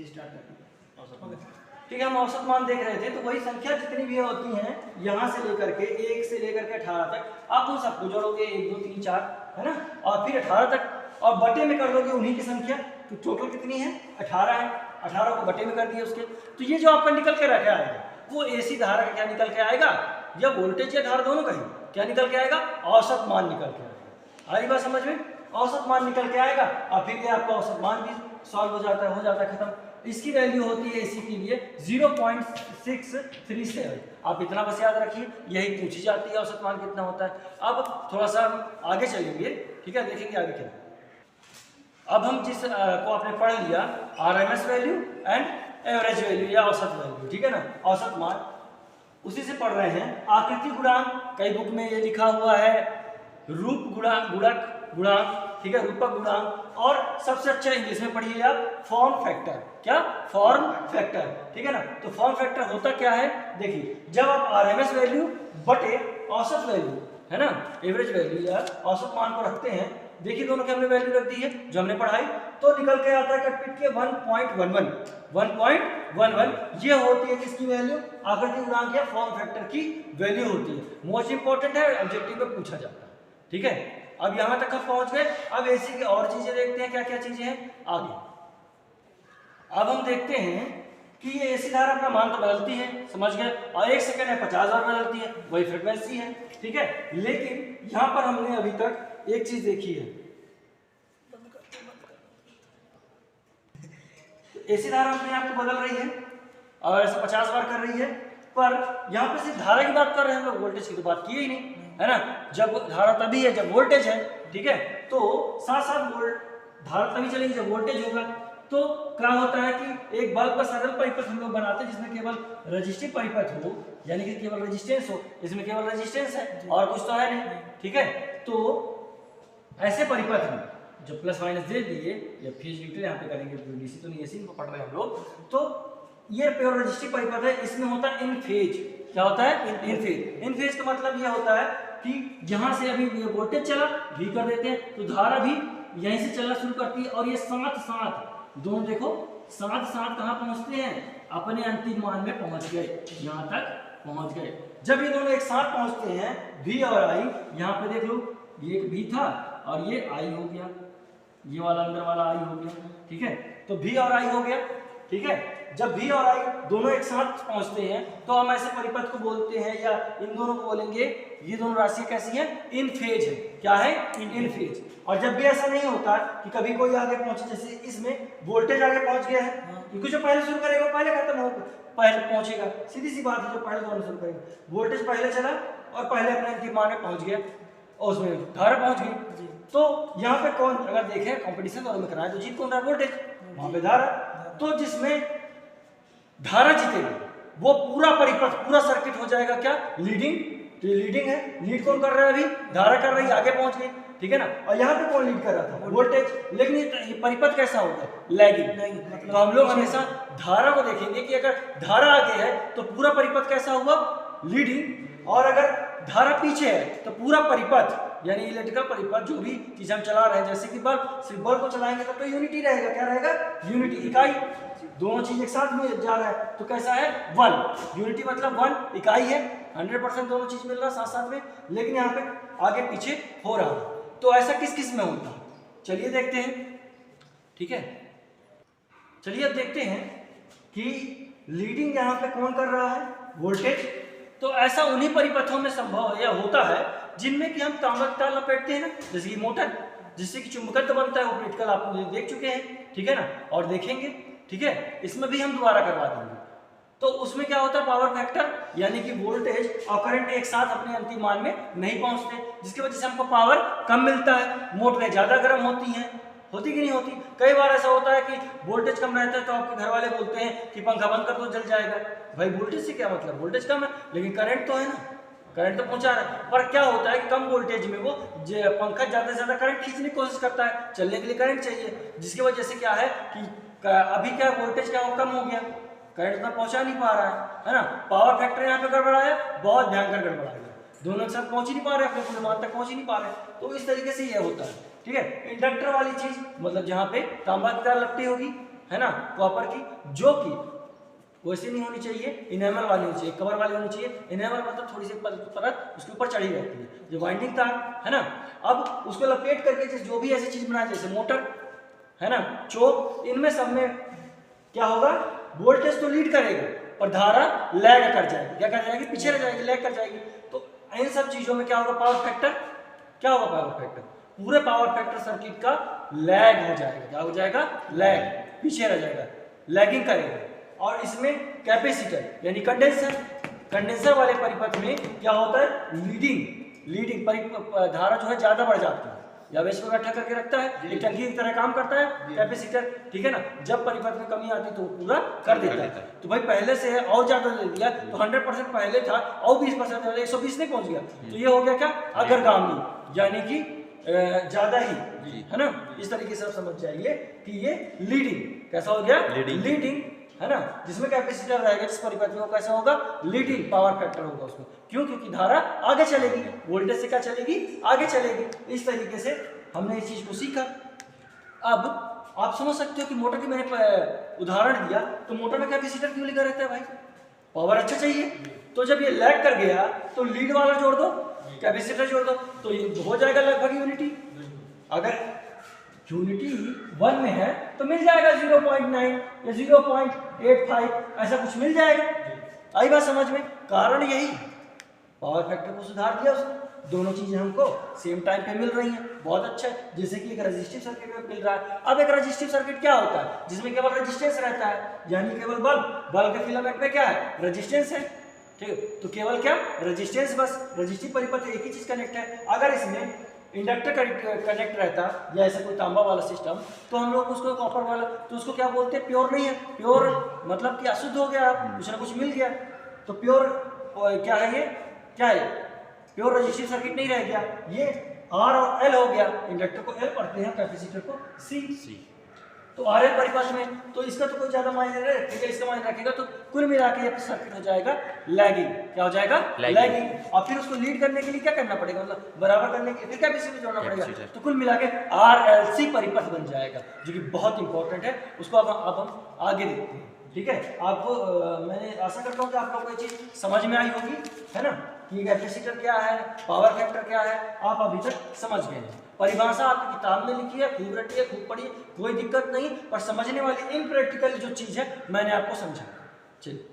जी start कर। औसत मान, ठीक है, हम औसत मान देख रहे थे। तो वही संख्या जितनी भी होती हैं यहाँ से लेकर के 1 से लेकर के 18 तक, आप उन सबको जोड़ोगे 1 2 3 4, है ना, और फिर 18 तक और बटे में कर दोगे उन्हीं की संख्या। तो टोटल कितनी है? 18 है। 18 को बटे में कर दिए उसके। तो ये जो आपका निकल के रखा आएगा वो एसी धारा का क्या निकल के आएगा, या वोल्टेज या धारा दोनों का ही क्या निकल के आएगा? औसत मान निकल के आएगा। आई बात समझ में? औसत मान निकल के आएगा और फिर ये आपका औसत मान भी सॉल्व हो जाता है खत्म। इसकी वैल्यू होती है एसी के लिए 0.637। आप इतना बस याद रखिए, यही पूछी जाती है औसत मान कितना होता है। अब थोड़ा सा हम आगे चलेंगे, ठीक है, देखेंगे आगे क्या। अब हम जिस को आपने पढ़ लिया RMS value and average value या औसत वैल्यू, ठीक है ना, औसत मान, उसी से पढ़ रहे हैं। आकृति गुणांक, कई बुक में ये लिखा हुआ है रूप गुणक गुणांक, ठीक है, रूपक गुणांक, और सबसे अच्छा इंग्लिश में पढ़िए आप फॉर्म फैक्टर। क्या? फॉर्म फैक्टर, ठीक है ना। तो फॉर्म फैक्टर होता क्या है? देखिए, जब आप आरएमएस वैल्यू बटे औसत वैल्यू, है ना, एवरेज वैल्यू या औसत मान को रखते हैं, देखिए दोनों की हमने वैल्यू रख दी है जो हमने पढ़ाई, तो निकल के आता है कटपिट के 1.11। ये होती है किसकी वैल्यू? आकृति गुणांक या फॉर्म फैक्टर की वैल्यू होती है। मोस्ट इंपॉर्टेंट है, ऑब्जेक्टिव में पूछा जाता है, ठीक है। अब यहां तक हम पहुंच गए। अब ऐसी की और चीजें देखते हैं, क्या क्या चीजें हैं आगे। अब हम देखते हैं कि ये एसी धारा अपना मान तो बदलती है, समझ गए, और 1 सेकंड में 50 बार बदलती है, वही फ्रिक्वेंसी है, ठीक है। लेकिन यहां पर हमने अभी तक एक चीज देखी है, एसी धारा अपने आप को बदल रही है और ऐसे 50 बार कर रही है, पर यहाँ पे सिर्फ धारा की बात कर रहे हैं हम लोग, वोल्टेज की तो बात की ही नहीं, है ना। जब धारा तभी है जब वोल्टेज है, ठीक है। तो साथ साथ धारा तभी चलेगी जब वोल्टेज होगा। तो क्या होता है कि एक बल्ब का सरल परिपथ हम लोग बनाते हैं जिसमें केवल रजिस्टिव परिपथ हो, यानी कि केवल रेजिस्टेंस हो। इसमें केवल रेजिस्टेंस है और कुछ तो है नहीं, ठीक है। तो ऐसे परिपथ में जो प्लस माइनस दे दिए या फेज न्यूट्रल यहाँ पे करेंगे, डीसी तो नहीं, एसी को पढ़ रहे हैं हम लोग। तो ये प्योर रजिस्टिव परिपथ है, इसमें होता है इन फेज। क्या होता है? इन फेज। इन फेज का मतलब ये होता है कि जहां से अभी ये वोल्टेज चला भी कर देते हैं, तो धारा भी यहीं से चलना शुरू करती है, और ये साथ साथ दोनों देखो साथ साथ कहाँ पहुंचते हैं? अपने अंतिम मान में पहुंच गए, यहाँ तक पहुंच गए। जब ये दोनों एक साथ पहुंचते हैं, V और I, यहाँ पे देख लो, ये एक V था और ये I हो गया, ये वाला अंदर वाला I हो गया, ठीक है। तो V और I हो गया, ठीक है। जब V और I दोनों एक साथ पहुंचते हैं तो हम ऐसे परिपथ को बोलते हैं, या इन दोनों को बोलेंगे, ये दोनों राशियां कैसी हैं? इन फेज है। क्या है? इन फेज। और जब भी ऐसा नहीं होता कि कभी कोई आगे पहुंचे, जैसे इसमें वोल्टेज आगे पहुंच गया है, क्योंकि जो पहले शुरू करेगा पहले खत्म होगा, पहले पहुंचेगा, सीधी सी बात है। जो पहले दोनों शुरू करेगा, वोल्टेज पहले चला और पहले अपने अंतिम मान में पहुंच गया और उसमें धारा पहुंच गई। तो यहाँ पे कौन, अगर देखें कंपटीशन दोनों में कराए तो जीत कौन रहा? वोल्टेज, वहां पे धारा। तो जिसमें धारा जीतेगी वो पूरा परिपथ, पूरा सर्किट हो जाएगा क्या? लीडिंग। तो ये लीडिंग है, लीड कौन कर रहा है? अभी धारा कर रही है, आगे पहुंच गई, ठीक है ना। और यहाँ पे कौन लीड कर रहा था? वोल्टेज। लेकिन ये परिपथ कैसा होगा? लैगिंग। तो हम लोग हमेशा धारा को देखेंगे कि अगर धारा आगे है तो पूरा परिपथ कैसा हुआ? लीडिंग। और अगर धारा पीछे है तो पूरा परिपथ, यानी इलेक्ट्रिकल परिपथ, जो भी चीज हम चला रहे हैं, जैसे कि बल्ब, सिर्फ बल्ब को चलाएंगे तब तो यूनिटी रहेगा। क्या रहेगा? यूनिटी, इकाई। दोनों चीज एक साथ में जा रहा है तो कैसा है? 1। यूनिटी मतलब 1, इकाई है, 100% दोनों चीज मिल रहा है साथ साथ में। लेकिन यहाँ पे आगे पीछे हो रहा है। तो ऐसा किस किस में होता है? चलिए देखते हैं, ठीक है। चलिए अब देखते हैं कि लीडिंग यहाँ पे कौन कर रहा है? वोल्टेज। तो ऐसा उन्हीं परिपथों में संभव या होता है जिनमें कि हम तांबा की तार लपेटते हैं ना, जैसे कि मोटर, जिससे कि चुंबकत्व बनता है, वो प्रैक्टिकल आप देख चुके हैं, ठीक है ना, और देखेंगे, ठीक है। इसमें भी हम दोबारा करवा देंगे। तो उसमें क्या होता है? पावर फैक्टर, यानी कि वोल्टेज और करंट एक साथ अपने अंतिम मान में नहीं पहुंचते, जिसकी वजह से हमको पावर कम मिलता है। मोटरें ज्यादा गर्म होती हैं, होती कि नहीं होती? कई बार ऐसा होता है कि वोल्टेज कम रहता है तो आपके घर वाले बोलते हैं कि पंखा बंद कर दो, जल जाएगा। भाई वोल्टेज से क्या मतलब? वोल्टेज कम है लेकिन करंट तो है ना, करंट तो पहुंचा रहा है। पर क्या होता है कि कम वोल्टेज में वो पंखा ज्यादा से ज्यादा करंट खींचने की कोशिश करता है, चलने के लिए करंट चाहिए, जिसकी वजह से क्या है कि अभी क्या वोल्टेज क्या कम हो गया, करंट इतना पहुंचा नहीं पा रहा है ना। पावर फैक्टर यहाँ पे गड़बड़ाया, बहुत भयंकर गड़बड़ाया, दोनों एक साथ पहुंच ही नहीं पा रहे, अपने पूरे मान तक पहुंच ही नहीं पा रहे। तो इस तरीके से ये होता है, ठीक है। इंडक्टर वाली चीज मतलब जहाँ पे तांबा की तार लपटी होगी, है ना, कॉपर की, जो कि वैसे नहीं होनी चाहिए, इनेमल वाली होनी चाहिए, कवर वाली होनी चाहिए। इनेमल मतलब थोड़ी सी परत उसके ऊपर चढ़ी रहती है, जो वाइंडिंग तार है ना। अब उसको लपेट करके जैसे जो भी ऐसी चीज बनाए, जैसे मोटर है ना, चोक, इनमें सब में क्या होगा, वोल्टेज तो लीड करेगा पर धारा लैग कर जाएगी। क्या कर जाएगी, पीछे रह जाएगी, लैग कर जाएगी। तो इन सब चीजों में क्या होगा, पावर फैक्टर, क्या होगा पावर फैक्टर, पूरे पावर फैक्टर सर्किट का लैग हो जाएगा। क्या हो जाएगा, लैग, पीछे रह जाएगा, लैगिंग करेगा। और इसमें कैपेसिटर यानी कंडेंसर वाले परिपथ में क्या होता है, लीडिंग धारा जो है ज्यादा बढ़ जाती है, या वैसे इकट्ठा करके रखता है, एक टंकी की तरह काम करता है कैपेसिटर, ठीक है ना। जब परिपथ में कमी आती है तो पूरा कर देता है। तो भाई पहले से है और ज्यादा दे दिया तो 100% पहले था और 20% 120 नहीं पहुंच गया, तो ये हो गया क्या, अग्रगामी, यानी कि ज्यादा ही, है ना। इस तरीके से आप समझ जाइए कि ये लीडिंग कैसा हो गया, लीडिंग है ना, जिसमें कैपेसिटर रहेगा जिस परिपथ में, वो कैसा होगा, लीडिंग पावर फैक्टर होगा उसमें। क्यों, क्योंकि धारा आगे चलेगी, वोल्टेज से क्या चलेगी, आगे चलेगी। इस तरीके से हमने इस चीज को सीखा। अब आप समझ सकते हो कि मोटर की मैंने उदाहरण दिया, तो मोटर में कैपेसिटर क्यों लिखा रहता है भाई, पावर अच्छा चाहिए। तो जब ये लैग कर गया तो लीड वाला जोड़ दो, कैपेसिटर जोड़ दो, तो ये हो जाएगा लगभग यूनिटी। अगर यूनिटी 1 में है तो मिल जाएगा 0.9 या 0.85 ऐसा कुछ मिल जाएगा। आई बात समझ में, कारण यही पावर फैक्टर को सुधार दिया उसने, दोनों चीजें हमको सेम टाइम पे मिल रही हैं, बहुत अच्छा है। जैसे कि एक रेजिस्टिव सर्किट में मिल रहा है। अब एक रेजिस्टिव सर्किट क्या होता है, जिसमें केवल रेजिस्टेंस रहता है, यानी केवल बल्ब के फिलामेंट में क्या है, रेजिस्टेंस है, ठीक है। तो केवल क्या, रेजिस्टेंस, बस रेजिस्टिव परिपथ एक ही चीज कनेक्ट है। अगर इसमें इंडक्टर कनेक्ट रहता या ऐसा कोई तांबा वाला सिस्टम, तो हम लोग उसको कॉपर वाला, तो उसको क्या बोलते हैं, प्योर नहीं है। प्योर मतलब कि अशुद्ध हो गया, कुछ ना कुछ मिल गया, तो प्योर क्या है, ये क्या है, प्योर रेजिस्टिव सर्किट नहीं रह गया, ये आर और एल हो गया। इंडक्टर को एल पढ़ते हैं, कैपेसिटर को सी। तो आर एल परिपथ में, तो इसका तो कोई ज्यादा मायने नहीं रखेगा, इसका मायने रखेगा। तो कुल मिला के ये सर्किट हो जाएगा लैगिंग। क्या हो जाएगा, लैगिंग। और फिर उसको लीड करने के लिए क्या करना पड़ेगा, मतलब बराबर करने के लिए फिर कैपेसिटर जोड़ना पड़ेगा। तो कुल मिला के RLC परिपथ बन जाएगा, जो कि बहुत इंपॉर्टेंट है। उसको अब हम आगे देखते हैं, ठीक है। आपको मैं आशा करता हूँ कि आप लोगों को ये चीज समझ में आई होगी, है ना, कि कैपेसिटर क्या है, पावर फैक्टर क्या है, आप अभी तक समझ गए हैं। परिभाषा आपकी किताब में लिखी है, खूब रटी है, खूब पढ़ी, कोई दिक्कत नहीं, पर समझने वाली इनप्रैक्टिकल जो चीज है मैंने आपको समझाया। चलिए।